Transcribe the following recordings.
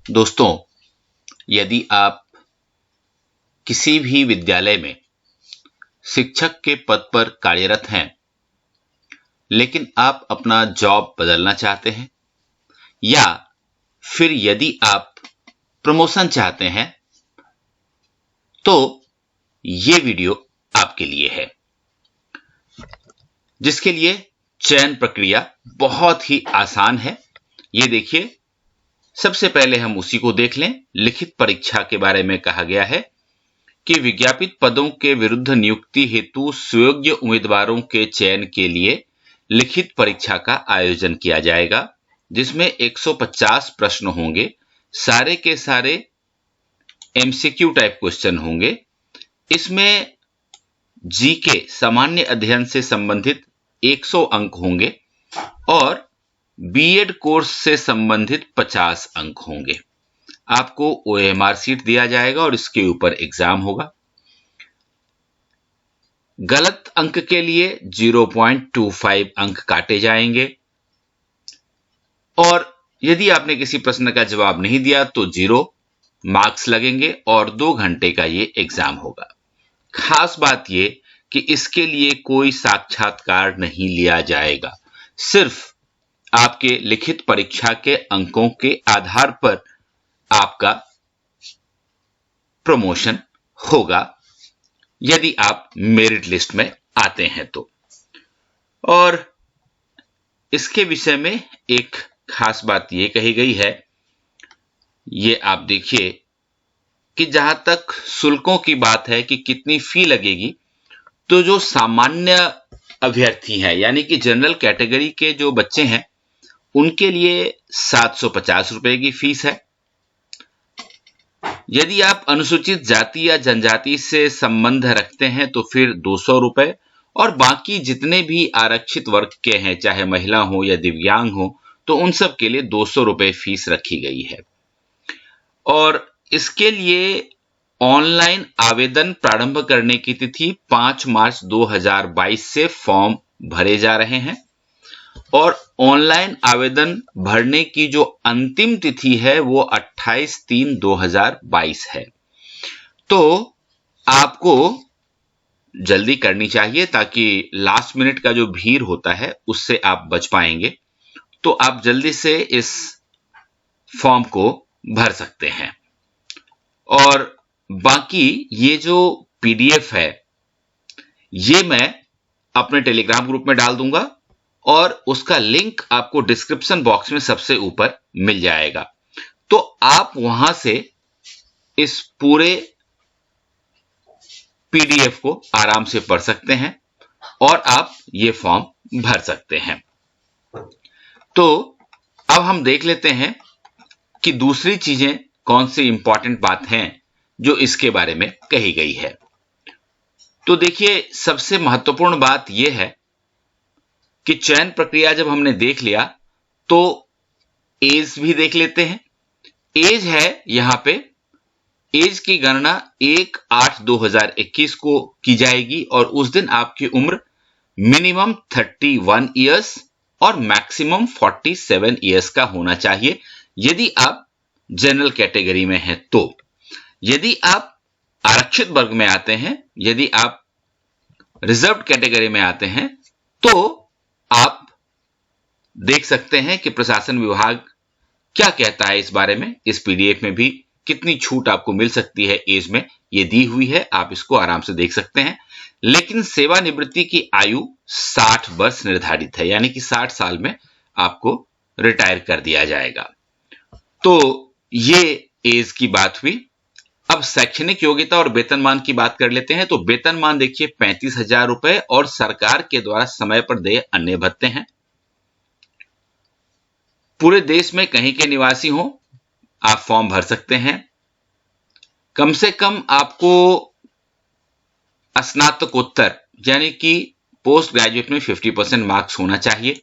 दोस्तों, यदि आप किसी भी विद्यालय में शिक्षक के पद पर कार्यरत हैं, लेकिन आप अपना जॉब बदलना चाहते हैं, या फिर यदि आप प्रमोशन चाहते हैं, तो ये वीडियो आपके लिए है, जिसके लिए चयन प्रक्रिया बहुत ही आसान है। ये देखिए, सबसे पहले हम उसी को देख लें। लिखित परीक्षा के बारे में कहा गया है कि विज्ञापित पदों के विरुद्ध नियुक्ति हेतु सुयोग्य उम्मीदवारों के चयन के लिए लिखित परीक्षा का आयोजन किया जाएगा, जिसमें 150 प्रश्न होंगे। सारे के सारे एमसीक्यू टाइप क्वेश्चन होंगे। इसमें जीके सामान्य अध्ययन से संबंधित 100 अंक होंगे और बीएड कोर्स से संबंधित 50 अंक होंगे। आपको ओएमआर सीट दिया जाएगा और इसके ऊपर एग्जाम होगा। गलत अंक के लिए 0.25 अंक काटे जाएंगे और यदि आपने किसी प्रश्न का जवाब नहीं दिया तो 0 मार्क्स लगेंगे और 2 घंटे का ये एग्जाम होगा। खास बात ये कि इसके लिए कोई साक्षात्कार नहीं लिया जाएगा। सिर्फ आपके लिखित परीक्षा के अंकों के आधार पर आपका प्रमोशन होगा, यदि आप मेरिट लिस्ट में आते हैं तो। और इसके विषय में एक खास बात ये कही गई है, ये आप देखिए कि जहां तक शुल्कों की बात है कि कितनी फी लगेगी, तो जो सामान्य अभ्यर्थी हैं, यानी कि जनरल कैटेगरी के जो बच्चे हैं, उनके लिए 750 रुपए की फीस है। यदि आप अनुसूचित जाति या जनजाति से संबंध रखते हैं तो फिर 200 रुपए, और बाकी जितने भी आरक्षित वर्ग के हैं, चाहे महिला हो या दिव्यांग हो, तो उन सब के लिए 200 रुपए फीस रखी गई है। और इसके लिए ऑनलाइन आवेदन प्रारंभ करने की तिथि 5 मार्च 2022 से फॉर्म भरे जा रहे हैं और ऑनलाइन आवेदन भरने की जो अंतिम तिथि है वो 28/3/2022 है। तो आपको जल्दी करनी चाहिए ताकि लास्ट मिनट का जो भीड़ होता है उससे आप बच पाएंगे। तो आप जल्दी से इस फॉर्म को भर सकते हैं। और बाकी ये जो पीडीएफ है, ये मैं अपने टेलीग्राम ग्रुप में डाल दूंगा और उसका लिंक आपको डिस्क्रिप्शन बॉक्स में सबसे ऊपर मिल जाएगा। तो आप वहां से इस पूरे पीडीएफ को आराम से पढ़ सकते हैं और आप ये फॉर्म भर सकते हैं। तो अब हम देख लेते हैं कि दूसरी चीजें कौन सी इंपॉर्टेंट बात हैं जो इसके बारे में कही गई है। तो देखिए, सबसे महत्वपूर्ण बात यह है कि चयन प्रक्रिया जब हमने देख लिया तो एज भी देख लेते हैं। एज है यहां पे, एज की गणना 1/8/2021 को की जाएगी और उस दिन आपकी उम्र मिनिमम 31 इयर्स और मैक्सिमम 47 इयर्स का होना चाहिए, यदि आप जनरल कैटेगरी में हैं। तो यदि आप आरक्षित वर्ग में आते हैं, यदि आप रिजर्व कैटेगरी में आते हैं, तो आप देख सकते हैं कि प्रशासन विभाग क्या कहता है इस बारे में। इस पीडीएफ में भी कितनी छूट आपको मिल सकती है एज में, ये दी हुई है, आप इसको आराम से देख सकते हैं। लेकिन सेवानिवृत्ति की आयु 60 वर्ष निर्धारित है, यानी कि 60 साल में आपको रिटायर कर दिया जाएगा। तो ये एज की बात हुई। अब शैक्षणिक योग्यता और वेतनमान की बात कर लेते हैं। तो वेतनमान देखिए 35,000 रुपए और सरकार के द्वारा समय पर देय अन्य भत्ते हैं। पूरे देश में कहीं के निवासी हो आप फॉर्म भर सकते हैं। कम से कम आपको स्नातकोत्तर यानी कि पोस्ट ग्रेजुएट में 50% मार्क्स होना चाहिए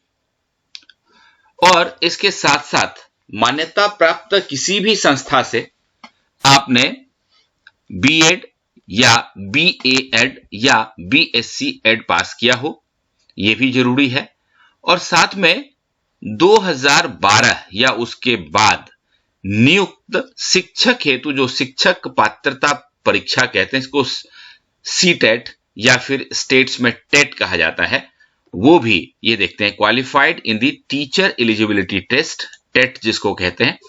और इसके साथ साथ मान्यता प्राप्त किसी भी संस्था से आपने बीएड या बीएड या बीएससी एड पास किया हो, यह भी जरूरी है। और साथ में 2012 या उसके बाद नियुक्त शिक्षक हेतु जो शिक्षक पात्रता परीक्षा कहते हैं, इसको सीटेट या फिर स्टेट्स में टेट कहा जाता है, वो भी ये देखते हैं। Qualified in the teacher eligibility test, TET जिसको कहते हैं,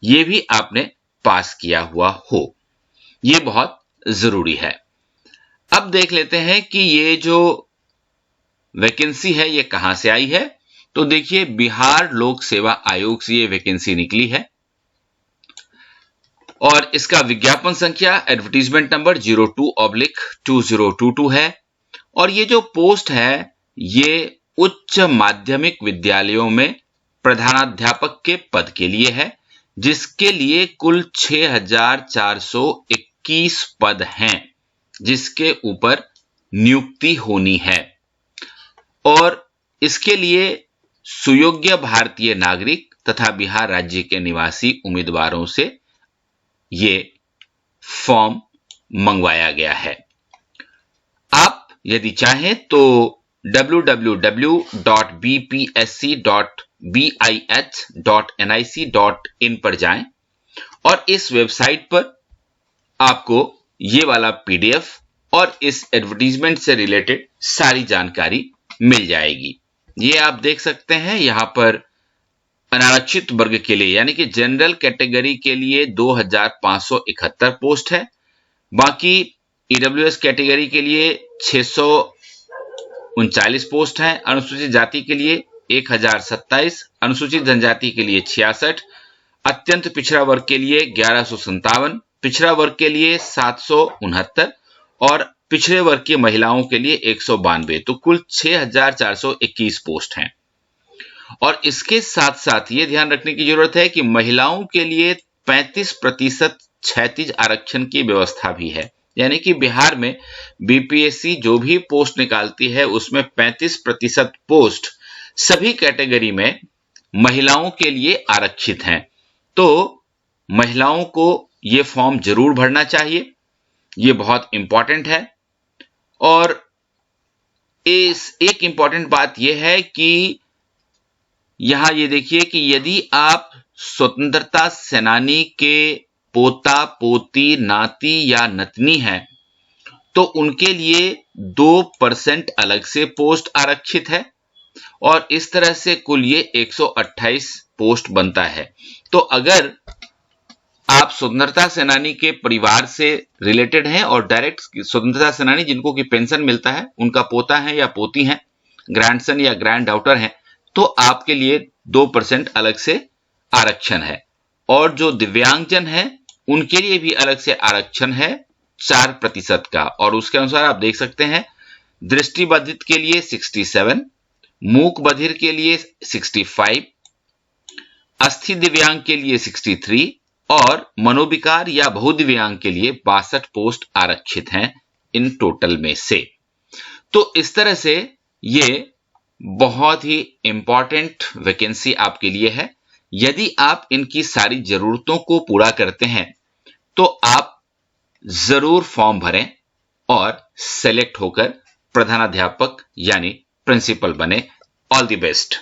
ये भी आपने पास किया हुआ हो, ये बहुत जरूरी है। अब देख लेते हैं कि ये जो वैकेंसी है ये कहां से आई है। तो देखिए, बिहार लोक सेवा आयोग से ये वैकेंसी निकली है और इसका विज्ञापन संख्या एडवर्टीजमेंट नंबर 02/2022 है। और ये जो पोस्ट है ये उच्च माध्यमिक विद्यालयों में प्रधानाध्यापक के पद के लिए है, जिसके लिए कुल 6421 पद हैं जिसके ऊपर नियुक्ति होनी है। और इसके लिए सुयोग्य भारतीय नागरिक तथा बिहार राज्य के निवासी उम्मीदवारों से ये फॉर्म मंगवाया गया है। आप यदि चाहें तो www.bpsc.bih.nic.in पर जाएं और इस वेबसाइट पर आपको ये वाला पीडीएफ और इस एडवर्टीजमेंट से रिलेटेड सारी जानकारी मिल जाएगी। ये आप देख सकते हैं, यहां पर अनारक्षित वर्ग के लिए यानी कि जनरल कैटेगरी के लिए 2571 पोस्ट है। बाकी ईडब्ल्यूएस कैटेगरी के लिए 639 पोस्ट हैं। अनुसूचित जाति के लिए 1027, अनुसूचित जनजाति के लिए 66, अत्यंत पिछड़ा वर्ग के लिए 1157, पिछड़ा वर्ग के लिए 769 और पिछड़े वर्ग की महिलाओं के लिए 192। तो कुल 6421 पोस्ट हैं। और इसके साथ साथ ये ध्यान रखने की जरूरत है कि महिलाओं के लिए 35% क्षैतिज आरक्षण की व्यवस्था भी है, यानी कि बिहार में बीपीएससी जो भी पोस्ट निकालती है उसमें 35% पोस्ट सभी कैटेगरी में महिलाओं के लिए आरक्षित हैं। तो महिलाओं को ये फॉर्म जरूर भरना चाहिए, ये बहुत इंपॉर्टेंट है। और एक इंपॉर्टेंट बात यह है कि यहां ये देखिए कि यदि आप स्वतंत्रता सेनानी के पोता, पोती, नाती या नतनी हैं तो उनके लिए 2% अलग से पोस्ट आरक्षित है और इस तरह से कुल ये 128 पोस्ट बनता है। तो अगर आप स्वतंत्रता सेनानी के परिवार से रिलेटेड हैं और डायरेक्ट स्वतंत्रता सेनानी जिनको की पेंशन मिलता है उनका पोता है या पोती है, ग्रैंडसन या ग्रैंड डॉटर है, तो आपके लिए 2% अलग से आरक्षण है। और जो दिव्यांगजन है उनके लिए भी अलग से आरक्षण है 4% का। और उसके अनुसार आप देख सकते हैं, दृष्टिबाधित के लिए 67, मूक बधिर के लिए 65, अस्थि दिव्यांग के लिए 63 और मनोविकार या बहुदिव्यांग के लिए 62 पोस्ट आरक्षित हैं इन टोटल में से। तो इस तरह से ये बहुत ही इंपॉर्टेंट वैकेंसी आपके लिए है। यदि आप इनकी सारी जरूरतों को पूरा करते हैं तो आप जरूर फॉर्म भरें और सेलेक्ट होकर प्रधानाध्यापक यानी प्रिंसिपल बने। All the best.